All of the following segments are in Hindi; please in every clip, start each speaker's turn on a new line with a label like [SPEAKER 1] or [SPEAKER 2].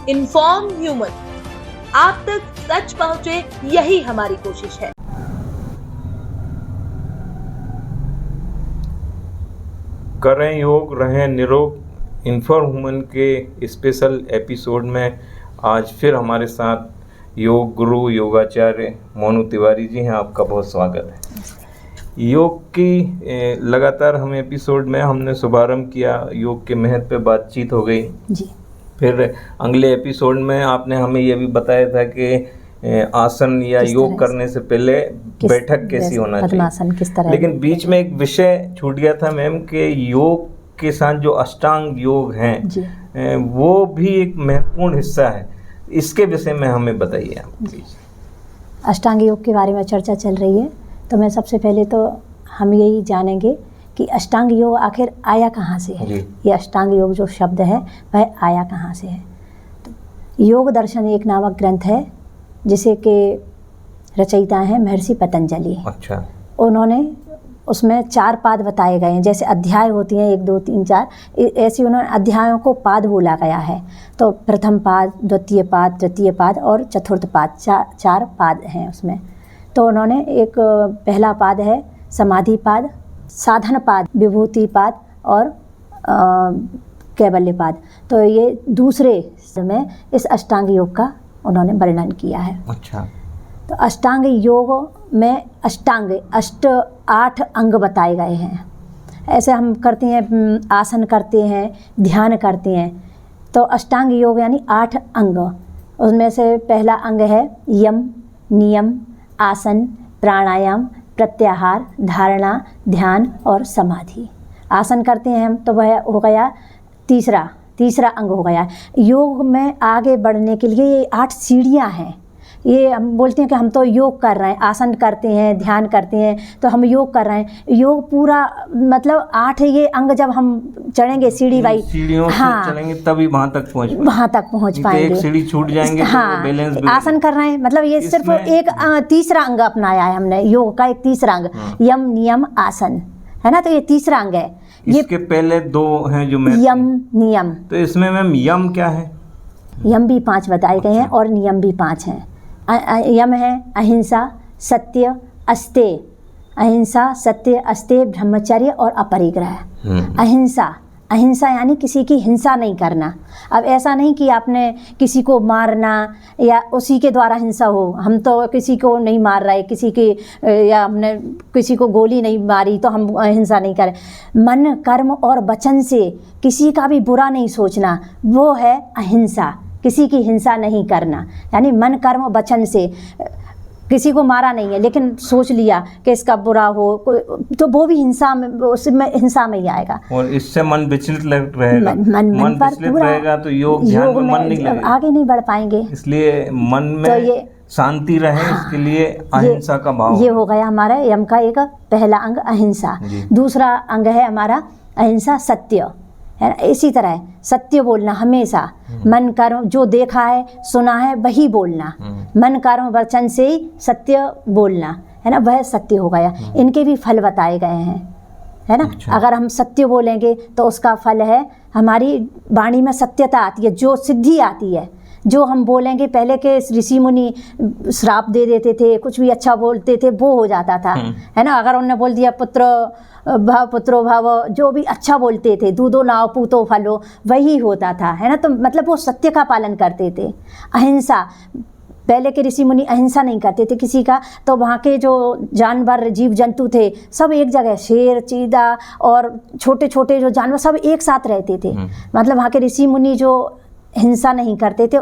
[SPEAKER 1] इन्फॉर्म ह्यूमन, आप तक सच पहुंचे, यही हमारी कोशिश है।
[SPEAKER 2] करें योग, रहें निरोग। इन्फॉर्म ह्यूमन के स्पेशल एपिसोड में आज फिर हमारे साथ योग गुरु योगाचार्य मोनू तिवारी जी हैं। आपका बहुत स्वागत है। योग की लगातार हम एपिसोड में हमने शुभारंभ किया, योग के महत्व पे बातचीत हो गई
[SPEAKER 3] जी।
[SPEAKER 2] फिर अगले एपिसोड में आपने हमें ये भी बताया था कि आसन या योग करने से पहले बैठक कैसी होना चाहिए,
[SPEAKER 3] किस तरह।
[SPEAKER 2] लेकिन बीच में एक विषय छूट गया था मैम कि योग के साथ जो अष्टांग योग हैं वो भी एक महत्वपूर्ण हिस्सा है। इसके विषय में हमें बताइए आप।
[SPEAKER 3] अष्टांग योग के बारे में चर्चा चल रही है, तो मैं सबसे पहले तो हम यही जानेंगे कि अष्टांग योग आखिर आया कहाँ से है। ये अष्टांग योग जो शब्द है वह आया कहाँ से है। तो योग दर्शन एक नामक ग्रंथ है जिसे के रचयिता हैं महर्षि पतंजलि।
[SPEAKER 2] अच्छा।
[SPEAKER 3] उन्होंने उसमें 4 पाद बताए गए हैं, जैसे अध्याय होती हैं 1 2 3 4, ऐसे उन्होंने अध्यायों को पाद बोला गया है। तो प्रथम पाद, द्वितीय पाद, तृतीय पाद और चतुर्थ पाद, 4 पाद हैं उसमें। तो उन्होंने एक पहला पाद है समाधि पाद, साधन पाद, विभूति पाद और कैवल्य पाद। तो ये दूसरे में इस अष्टांग योग का उन्होंने वर्णन किया है।
[SPEAKER 2] अच्छा।
[SPEAKER 3] तो अष्टांग योग में अष्टांग 8 अंग बताए गए हैं। ऐसे हम करते हैं, आसन करते हैं, ध्यान करते हैं। तो अष्टांग योग यानी 8 अंग। उसमें से पहला अंग है यम, नियम, आसन, प्राणायाम, प्रत्याहार, धारणा, ध्यान और समाधि। आसन करते हैं हम तो वह हो गया तीसरा अंग हो गया। योग में आगे बढ़ने के लिए ये 8 सीढ़ियाँ हैं। ये हम बोलते हैं कि हम तो योग कर रहे हैं, आसन करते हैं, ध्यान करते हैं, तो हम योग कर रहे हैं। योग पूरा मतलब 8 ये अंग जब हम चढ़ेंगे सीढ़ी वाई,
[SPEAKER 2] सीढ़ियों से चलेंगे तभी वहाँ तक पहुँच
[SPEAKER 3] पाएंगे।
[SPEAKER 2] एक सीढ़ी छूट जाएंगे
[SPEAKER 3] हाँ,
[SPEAKER 2] तो बैलेंस
[SPEAKER 3] आसन कर रहे हैं मतलब ये सिर्फ एक तीसरा अंग अपनाया है हमने, योग का एक तीसरा अंग। यम, नियम, आसन है ना, तो ये तीसरा अंग है।
[SPEAKER 2] इसके पहले 2 हैं जो
[SPEAKER 3] यम, नियम।
[SPEAKER 2] तो इसमें मैम यम क्या है?
[SPEAKER 3] यम भी 5 बताए गए हैं और नियम भी 5 हैं। यम है अहिंसा, सत्य, अस्तेय। अहिंसा, सत्य, अस्तेय, ब्रह्मचर्य और अपरिग्रह। अहिंसा यानी किसी की हिंसा नहीं करना। अब ऐसा नहीं कि आपने किसी को मारना या उसी के द्वारा हिंसा हो। हम तो किसी को नहीं मार रहे, किसी की या हमने किसी को गोली नहीं मारी तो हम हिंसा नहीं करें। मन, कर्म और वचन से किसी का भी बुरा नहीं सोचना, वो है अहिंसा। किसी की हिंसा नहीं करना यानी मन, कर्म, वचन से किसी को मारा नहीं है लेकिन सोच लिया कि इसका बुरा हो तो वो भी हिंसा में, उसमें हिंसा में ही आएगा।
[SPEAKER 2] और इससे मन विचलित रहेगा।
[SPEAKER 3] मन
[SPEAKER 2] विचलित रहेगा तो योग ध्यान में मन नहीं लगेगा,
[SPEAKER 3] आगे नहीं बढ़ पाएंगे।
[SPEAKER 2] इसलिए मन में तो ये शांति रहे, इसके लिए अहिंसा का भाव।
[SPEAKER 3] ये हो गया हमारा यम का एक पहला अंग अहिंसा। दूसरा अंग है हमारा अहिंसा सत्य, है ना। इसी तरह सत्य बोलना हमेशा, मन कर्म जो देखा है सुना है वही बोलना। मन कर्म वचन से ही सत्य बोलना, है ना, वह सत्य हो गया। इनके भी फल बताए गए हैं, है ना। अगर हम सत्य बोलेंगे तो उसका फल है हमारी वाणी में सत्यता आती है, जो सिद्धि आती है। जो हम बोलेंगे, पहले के ऋषि मुनि श्राप दे देते थे, कुछ भी अच्छा बोलते थे वो हो जाता था, है ना। अगर उन्होंने बोल दिया पुत्रो भाव, जो भी अच्छा बोलते थे, दूधो नाव पूतो फलो, वही होता था, है ना। तो मतलब वो सत्य का पालन करते थे। अहिंसा, पहले के ऋषि मुनि अहिंसा नहीं करते थे किसी का, तो वहाँ के जो जानवर जीव जंतु थे सब एक जगह, शेर, चीता और छोटे छोटे जो जानवर सब एक साथ रहते थे। मतलब वहाँ के ऋषि मुनि जो हिंसा नहीं करते थे,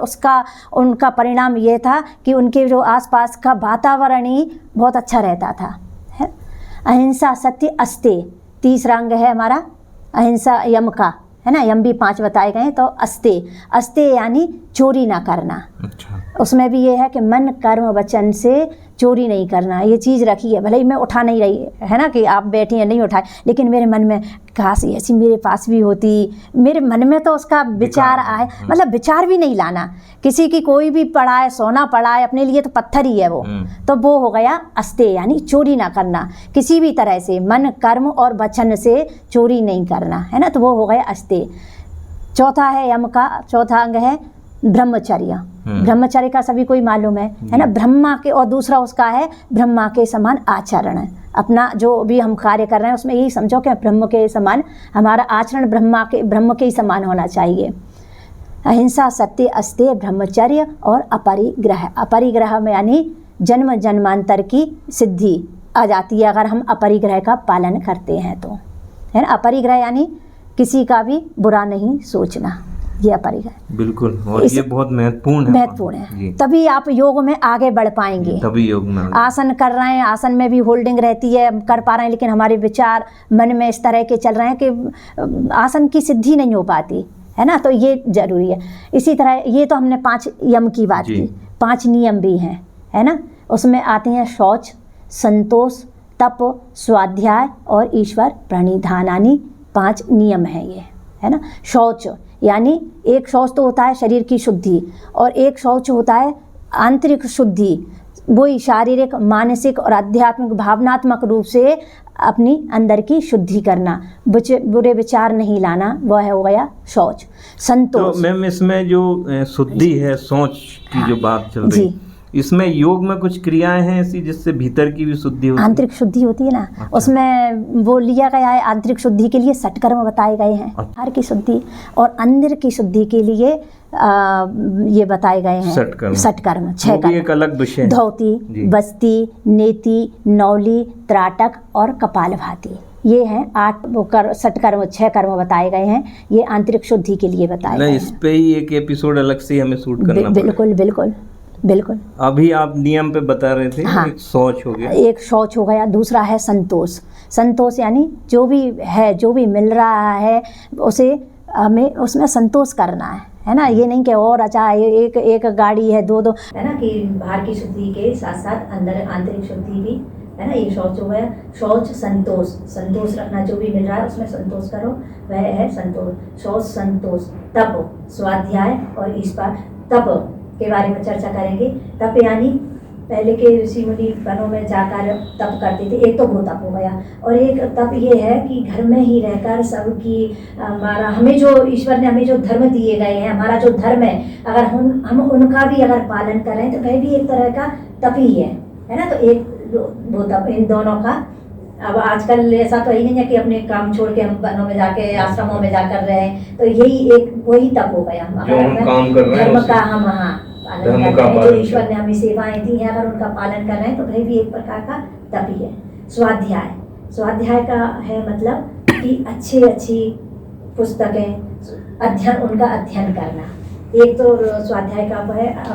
[SPEAKER 3] उनका परिणाम ये था कि उनके जो आसपास का वातावरण ही बहुत अच्छा रहता था, है। अहिंसा, सत्य, अस्तेय तीसरा अंग है हमारा अहिंसा यम का, है ना। यम भी 5 बताए गए हैं। तो अस्तेय यानी चोरी ना करना।
[SPEAKER 2] अच्छा।
[SPEAKER 3] उसमें भी ये है कि मन, कर्म, वचन से चोरी नहीं करना। ये चीज़ रखी है, भले ही मैं उठा नहीं रही है ना कि आप बैठी हैं नहीं उठाए, लेकिन मेरे मन में काश ऐसी मेरे पास भी होती, मेरे मन में तो उसका विचार आए। मतलब विचार भी नहीं लाना, किसी की कोई भी पड़ा है, सोना पड़ा है, अपने लिए तो पत्थर ही है वो। तो वो हो गया अस्तेय यानी चोरी ना करना, किसी भी तरह से मन, कर्म और वचन से चोरी नहीं करना, है ना। तो वो हो गया अस्तेय। चौथा है यम का चौथा अंग है ब्रह्मचर्य, ब्रह्मचर्य का सभी कोई मालूम है ना, ब्रह्मा के, और दूसरा उसका है ब्रह्मा के समान आचरण है। अपना जो भी हम कार्य कर रहे हैं उसमें यही समझो कि ब्रह्म के समान हमारा आचरण ब्रह्म के ही समान होना चाहिए। अहिंसा, सत्य, अस्तेय, ब्रह्मचर्य और अपरिग्रह। अपरिग्रह में यानी जन्म जन्मांतर की सिद्धि आ जाती है अगर हम अपरिग्रह का पालन करते हैं तो, है ना। अपरिग्रह यानी किसी का भी बुरा नहीं सोचना, ये अपरिग्रह।
[SPEAKER 2] बिल्कुल, और ये बहुत महत्वपूर्ण
[SPEAKER 3] है। तभी आप योग में आगे बढ़ पाएंगे।
[SPEAKER 2] तभी योग में
[SPEAKER 3] आसन कर रहे हैं, आसन में भी होल्डिंग रहती है, कर पा रहे हैं, लेकिन हमारे विचार मन में इस तरह के चल रहे हैं कि आसन की सिद्धि नहीं हो पाती, है ना। तो ये जरूरी है। इसी तरह ये तो हमने 5 यम की बात की, 5 नियम भी हैं, है ना। उसमें आते हैं शौच, संतोष, तप, स्वाध्याय और ईश्वर प्रणिधानानि, 5 नियम हैं ये, है ना। शौच यानी एक शौच तो होता है शरीर की शुद्धि, और एक शौच होता है आंतरिक शुद्धि, वही शारीरिक, मानसिक और आध्यात्मिक भावनात्मक रूप से अपनी अंदर की शुद्धि करना, बुरे विचार नहीं लाना, वह हो गया शौच। संतोष,
[SPEAKER 2] तो मैम इसमें जो शुद्धि है, सोच की जो बात चल रही, इसमें योग में कुछ क्रियाएं हैं ऐसी जिससे भीतर की भी शुद्धि होती है,
[SPEAKER 3] आंतरिक शुद्धि होती है ना। अच्छा। उसमें वो लिया गया है, आंतरिक शुद्धि के लिए सटकर्म बताए गए हैं, बाहर की शुद्धि, और अंदर की शुद्धि के लिए ये बताए गए हैं सटकर्म, 6 कर्म,
[SPEAKER 2] एक अलग विषय,
[SPEAKER 3] धौती, बस्ती, नेति, नौली, त्राटक और कपालभाति, ये हैं 8 सटकर्म, 6 कर्म बताए गए हैं। ये आंतरिक शुद्धि के लिए बताए गए हैं।
[SPEAKER 2] इस पे ही एक एपिसोड अलग से हमें शूट करना
[SPEAKER 3] बिल्कुल बिल्कुल बिल्कुल।
[SPEAKER 2] अभी आप नियम पे बता रहे थे। हाँ, एक शौच हो गया,
[SPEAKER 3] एक शौच हो गया। दूसरा है संतोष। संतोष यानी जो भी है, जो भी मिल रहा है उसे हमें उसमें संतोष करना है ना। ये नहीं कि और अच्छा एक गाड़ी है, 2 है ना, कि बाहर की शुद्धि के साथ साथ अंदर आंतरिक शुद्धि भी, है ना। ये शौच हो गया। शौच, संतोष, संतोष रखना, जो भी मिल रहा है उसमें संतोष करो, वह है संतोष। शौच, संतोष, तप, स्वाध्याय और ईश्वर। तप के बारे में चर्चा करेंगे। तप यानी पहले के ऋषि मुनि वनों में जाकर तप करते थे, एक तो वो तप हो गया, और एक तप ये है कि घर में ही रहकर सबकी हमारा, हमें जो ईश्वर ने हमें जो धर्म दिए गए हैं, हमारा जो धर्म है, अगर हम उनका भी अगर पालन करें तो वह भी एक तरह का तप ही है ना। तो एक वो तप, इन दोनों का। अब आजकल ऐसा तो ही नहीं है कि अपने काम छोड़ के हम वनों में जाके आश्रमों में जाकर रहे, तो यही एक वही तप हो गया। धर्म का हम पालन कर रहे हैं, जो ईश्वर ने हमें सेवाएं दी हैं, अगर उनका पालन कर रहे हैं तो वह भी एक प्रकार का तप ही है। स्वाध्याय, स्वाध्याय का है मतलब कि अच्छी पुस्तकें अध्ययन, उनका अध्ययन करना, एक तो स्वाध्याय का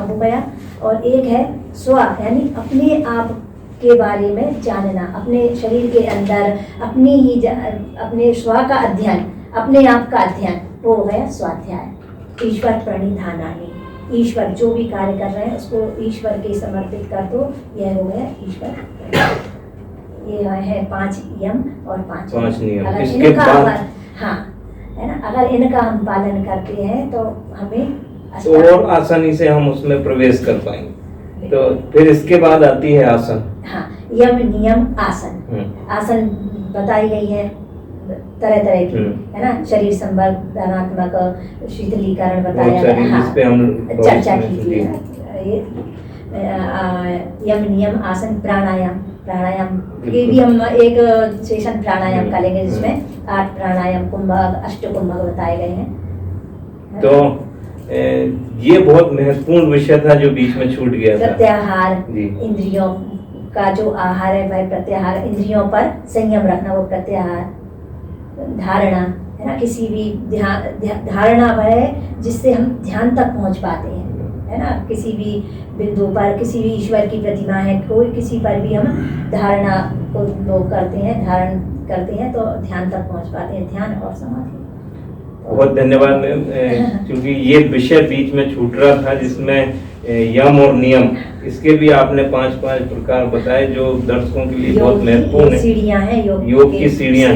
[SPEAKER 3] हो गया। और एक है स्व, यानी अपने आप के बारे में जानना, अपने शरीर के अंदर अपने स्व का अध्ययन, अपने आप का अध्ययन, वो हो गया स्वाध्याय। ईश्वर प्रणिधानानि, ईश्वर जो भी कार्य कर रहे हैं उसको ईश्वर के समर्पित कर दो, यह हो गया ईश्वर। ये है 5 यम और 5 नियम। अगर इनका हाँ, है ना, अगर इनका हम पालन करते हैं तो हमें
[SPEAKER 2] और आसानी से हम उसमें प्रवेश कर पाएंगे। तो फिर इसके बाद आती है आसन।
[SPEAKER 3] हाँ, यम, नियम, आसन। आसन बताई गई है तरह तरह की, है ना। शरीर संवर्धनात्मक, शीतलीकरण बताया गया, हाँ, चर्चा की थी। यम, नियम, आसन, प्राणायाम। प्राणायाम के भी हम एक सेशन प्राणायाम का लेंगे, जिसमें 8 प्राणायाम, कुंभक, अष्टकुंभक बताए गए हैं।
[SPEAKER 2] तो ये बहुत महत्वपूर्ण विषय था जो बीच में छूट गया था।
[SPEAKER 3] प्रत्याहार, इंद्रियों का जो आहार है वह प्रत्याहार, इंद्रियों पर संयम रखना, वो प्रत्याहार। धारणा, है ना, किसी भी धारणा वह है जिससे हम ध्यान तक पहुंच पाते हैं, है ना। किसी भी बिंदु पर, किसी भी ईश्वर की प्रतिमा है, कोई किसी पर भी हम धारणा को लोग करते हैं, धारण करते हैं तो ध्यान तक पहुंच पाते हैं। ध्यान और समाधि।
[SPEAKER 2] बहुत धन्यवाद मैम, क्योंकि ये विषय बीच में छूट रहा था जिसमें यम और नियम, इसके भी आपने 5 प्रकार बताए जो दर्शकों के लिए बहुत महत्वपूर्ण है।
[SPEAKER 3] सीढ़ियां हैं,
[SPEAKER 2] योग की सीढ़ियां,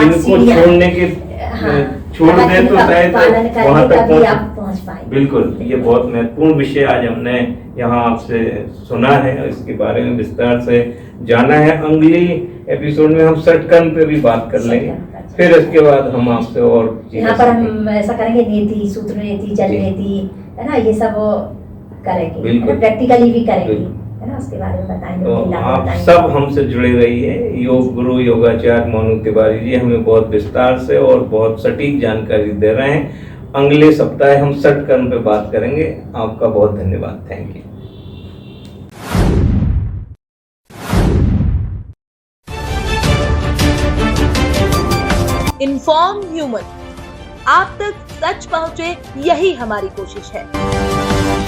[SPEAKER 2] इनको छोड़ने के छोड़ दें तो शायद वहाँ तक पहुँच पाए। बिल्कुल, ये बहुत महत्वपूर्ण विषय आज हमने यहाँ आपसे सुना है, इसके बारे में विस्तार से जाना है। अगली एपिसोड में हम सटकर्म पे भी बात कर लेंगे। फिर इसके बाद हम आपसे और चीजें
[SPEAKER 3] यहाँ पर
[SPEAKER 2] सीखेंगे।
[SPEAKER 3] हम ऐसा करेंगे, नीति, सूत्र नीति, जल
[SPEAKER 2] जी।
[SPEAKER 3] नीति, है ना, ये सब करेंगे,
[SPEAKER 2] बिल्कुल।
[SPEAKER 3] प्रैक्टिकली भी करेंगे,
[SPEAKER 2] बिल्कुल।
[SPEAKER 3] है ना, उसके बारे में बताएंगे,
[SPEAKER 2] तो
[SPEAKER 3] उनके लाभ
[SPEAKER 2] आप
[SPEAKER 3] बताएंगे।
[SPEAKER 2] सब हमसे जुड़े रहिए। योग गुरु योगाचार्य मोनू तिवारी जी हमें बहुत विस्तार से और बहुत सटीक जानकारी दे रहे हैं। अगले सप्ताह हम सट कर्म पे बात करेंगे। आपका बहुत धन्यवाद। Thank you.
[SPEAKER 1] इन्फॉर्म ह्यूमन, आप तक सच पहुंचे, यही हमारी कोशिश है।